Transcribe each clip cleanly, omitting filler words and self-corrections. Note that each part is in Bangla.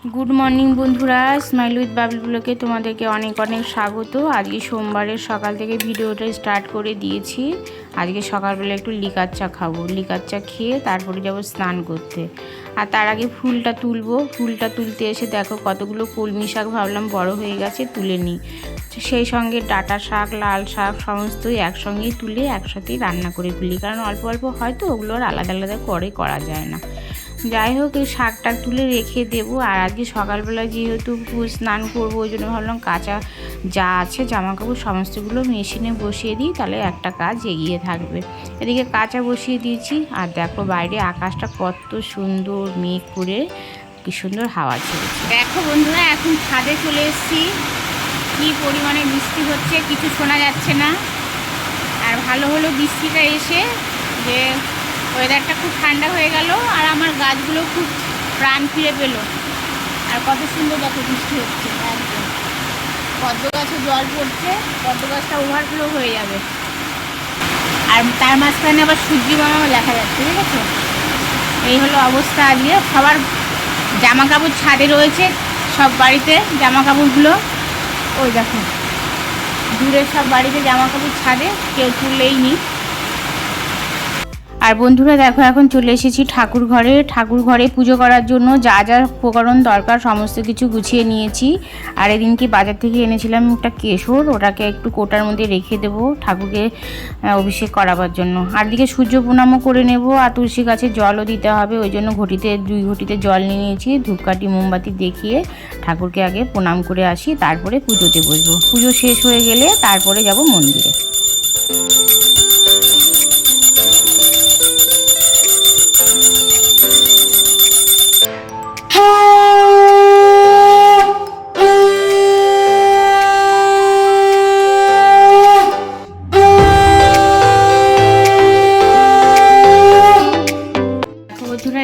গুড মর্নিং বন্ধুরা, স্মাইল উইথ বাবলু ব্লগে তোমাদেরকে অনেক অনেক স্বাগত। আজকে সোমবারের সকাল থেকে ভিডিওটা স্টার্ট করে দিয়েছি। আজকে সকালবেলা একটু লিকার চা খাবো, লিকার চা খেয়ে তারপরে যাব স্নান করতে। আর তার আগে ফুলটা তুলবো। ফুলটা তুলতে এসে দেখো কতগুলো কলমি শাক ভাবলাম বড় হয়ে গেছে, তুলে নিই। সেই সঙ্গে ডাঁটা শাক, লাল শাক সমস্তই একসঙ্গেই তুলে একসাথেই রান্না করে ফেলি, কারণ অল্প অল্প হয়তো ওগুলো আর আলাদা আলাদা করে করা যায় না। যাই হোক, এই শাকটা তুলে রেখে দেবো। আর আজকে সকালবেলা যেহেতু স্নান করবো, ওই জন্য ভাবলাম কাঁচা যা আছে জামা কাপড় সমস্তগুলো মেশিনে বসিয়ে দিই, তাহলে একটা কাজ এগিয়ে থাকবে। এদিকে কাঁচা বসিয়ে দিয়েছি। আর দেখো বাইরে আকাশটা কত সুন্দর মেঘ করে, কি সুন্দর হাওয়া চলছে। দেখো বন্ধুরা, এখন ছাদে চলে এসেছি। কী পরিমাণে বৃষ্টি হচ্ছে কিছু শোনা যাচ্ছে না। আর ভালো হলো বৃষ্টিটা এসে, যে ওয়েদারটা খুব ঠান্ডা হয়ে গেল আর আমার গাছগুলো খুব প্রাণ ফিরে পেল। আর কত সুন্দর দেখো বৃষ্টি হচ্ছে, একদম পদ্ম গাছে জল পড়ছে, পদ্ম গাছটা ওভারফ্লো হয়ে যাবে। আর তার মাঝখানে আবার সূর্যি মামাও দেখা যাচ্ছে, ঠিক আছে। এই হলো অবস্থা। আজকে সবার জামা কাপড় ছাদে রয়েছে, সব বাড়িতে জামা কাপড়গুলো ওই দেখো দূরে সব বাড়িতে জামা কাপড় ছাদে, কেউ তুললেই নি। আর বন্ধুরা দেখো, এখন চলে এসেছি ঠাকুর ঘরে। ঠাকুর ঘরে পুজো করার জন্য যা যা উপকরণ দরকার সমস্ত কিছু গুছিয়ে নিয়েছি। আর এদিনকে বাজার থেকে এনেছিলাম একটা কেশর, ওটাকে একটু কোটার মধ্যে রেখে দেবো ঠাকুরকে অভিষেক করাবার জন্য। আর দিকে সূর্য প্রণামও করে নেব, আর তুলসী গাছে জলও দিতে হবে, ওই জন্য ঘটিতে 2 ঘটিতে জল নিয়ে নিয়েছি। ধূপকাঠি মোমবাতি দেখিয়ে ঠাকুরকে আগে প্রণাম করে আসি, তারপরে পুজোতে বসবো। পুজো শেষ হয়ে গেলে তারপরে যাব মন্দিরে।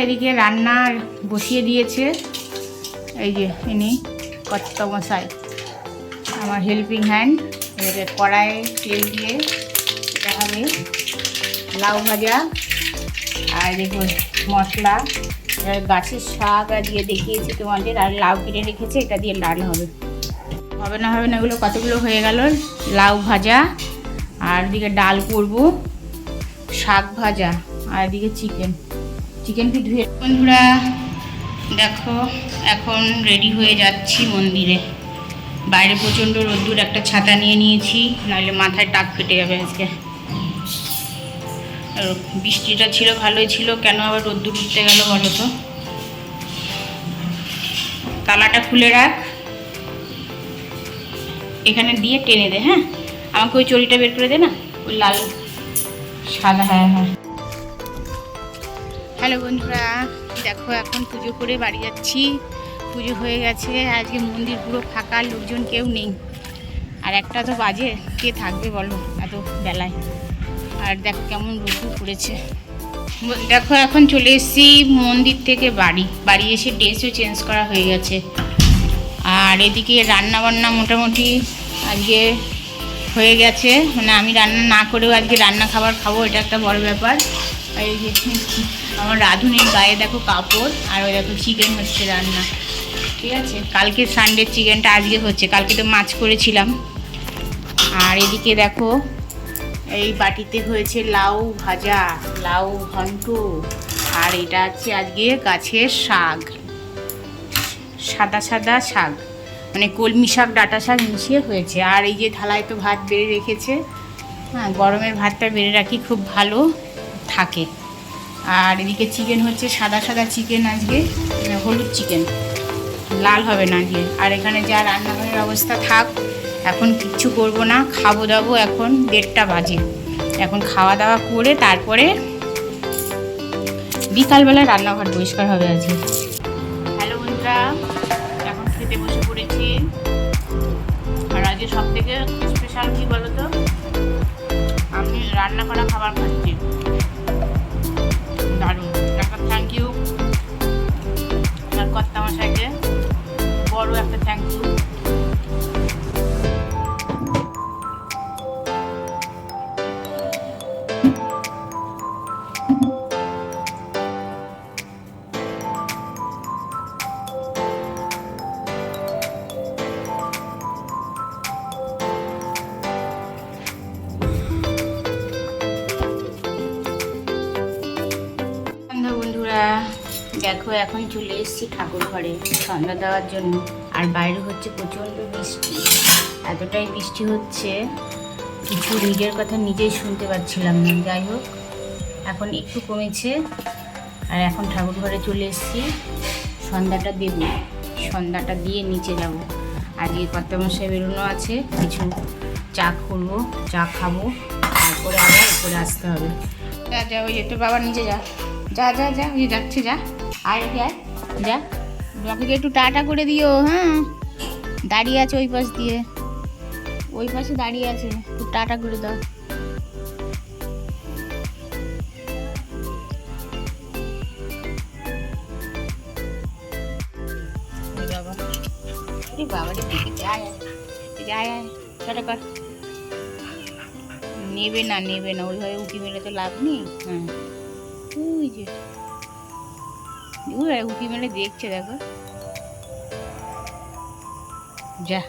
এদিকে রান্না বসিয়ে দিয়েছে, এই যে ইনি কর্তামশাই, আমার হেল্পিং হ্যান্ড। এদিকে কড়াইয়ে তেল দিয়ে এটা হবে লাউ ভাজা। আর দেখুন মশলা, গাছের শাক দিয়ে দেখিয়েছি তোমাদের, আর লাউ কেটে রেখেছে, এটা দিয়ে ডাল হবে। হবে না এগুলো কতগুলো হয়ে গেল। লাউ ভাজা, আর এদিকে ডাল করব, শাক ভাজা, আর এদিকে চিকেনটি ধুয়ে। বন্ধুরা দেখো, এখন রেডি হয়ে যাচ্ছি মন্দিরে। বাইরে প্রচণ্ড রোদ্দুর, একটা ছাতা নিয়ে নিয়েছি, নাহলে মাথায় টাক ফেটে যাবে আজকে। বৃষ্টিটা ছিল, ভালোই ছিল, কেন আবার রোদ্দুর উঠতে গেল বলো তো। তালাটা খুলে রাখ, এখানে দিয়ে টেনে দে। হ্যাঁ, আমাকে ওই চড়িটা বের করে দে না, ওই লাল সাদা। হ্যাঁ হ্যাঁ। হ্যালো বন্ধুরা, দেখো এখন পুজো করে বাড়ি যাচ্ছি। পুজো হয়ে গেছে, আজকে মন্দির পুরো ফাঁকা, লোকজন কেউ নেই। আর একটা তো বাজে, কে থাকবে বলো এত বেলায়। আর দেখো কেমন রোদ্দুর পড়েছে। দেখো এখন চলে এসেছি মন্দির থেকে বাড়ি এসে ড্রেসও চেঞ্জ করা হয়ে গেছে। আর এদিকে রান্না বান্না মোটামুটি আজকে হয়ে গেছে, মানে আমি রান্না না করেও আজকে রান্না খাবার খাবো, এটা একটা বড় ব্যাপার। আর এই যে আমার রাঁধুনির গায়ে দেখো কাপড়, আর ওই দেখো চিকেন হচ্ছে রান্না, ঠিক আছে। কালকে সানডের চিকেনটা আজকে হচ্ছে, কালকে তো মাছ করেছিলাম। আর এদিকে দেখো এই বাটিতে হয়েছে লাউ ভাজা, লাউ ঘন্ট, আর এটা হচ্ছে আজকে গাছের শাক, সাদা সাদা শাক, মানে কলমি শাক ডাঁটা শাক মিশিয়ে হয়েছে। আর এই যে থালায় তো ভাত বেড়ে রেখেছে, হ্যাঁ গরমের ভাতটা বেড়ে রাখি, খুব ভালো থাকে। আর এদিকে চিকেন হচ্ছে, সাদা সাদা চিকেন আজকে, হলুদ চিকেন, লাল হবে না আজকে। আর এখানে যা রান্নাঘরের অবস্থা থাক, এখন কিচ্ছু করব না, খাবো দাবো। এখন 1:30 বাজে, এখন খাওয়া দাওয়া করে তারপরে বিকালবেলা রান্নাঘর পরিষ্কার হবে আজকে। হ্যালো বন্ধুরা, এখন খেতে বসে পড়েছি। আর আজকে সব থেকে স্পেশাল কী বলো তো, আমি রান্না করা খাবার খাচ্ছি, দারুণ। একটা থ্যাংক ইউ আমার কর্তামশাইকে, বড় একটা থ্যাংক ইউ। দেখো এখন চলে এসেছি ঠাকুর ঘরে সন্ধ্যা দেওয়ার জন্য। আর বাইরে হচ্ছে প্রচণ্ড বৃষ্টি, এতটাই বৃষ্টি হচ্ছে কিছু নিজের কথা নিজেই শুনতে পাচ্ছিলাম না। যাই হোক এখন একটু কমেছে, আর এখন ঠাকুর ঘরে চলে এসেছি। সন্ধ্যাটা দেব, সন্ধ্যাটা দিয়ে নিচে যাব। আজকে কর্তামশাই বেরোনো আছে, কিছু চা করবো, চা খাবো, তারপরে আবার উপরে আসতে হবে। যা যা, ওই একটু বাবা নিচে যা, যা যা যা, ওই যাচ্ছে, যা আর যা যা, বাবাকে একটু টাটা করে দিও। হ্যাঁ, দাঁড়িয়ে আছে ওই পাশ দিয়ে, ওই পাশে দাঁড়িয়ে আছে, একটু টাটা করে দাও। বাবারে দিকে যায় যায়, টাটা কর। নেবে না নেবে না, ওইভাবে উঁকি মেরে তো লাভ নেই। হ্যাঁ ওই যে উঁকি মেরে দেখছে, দেখো। যা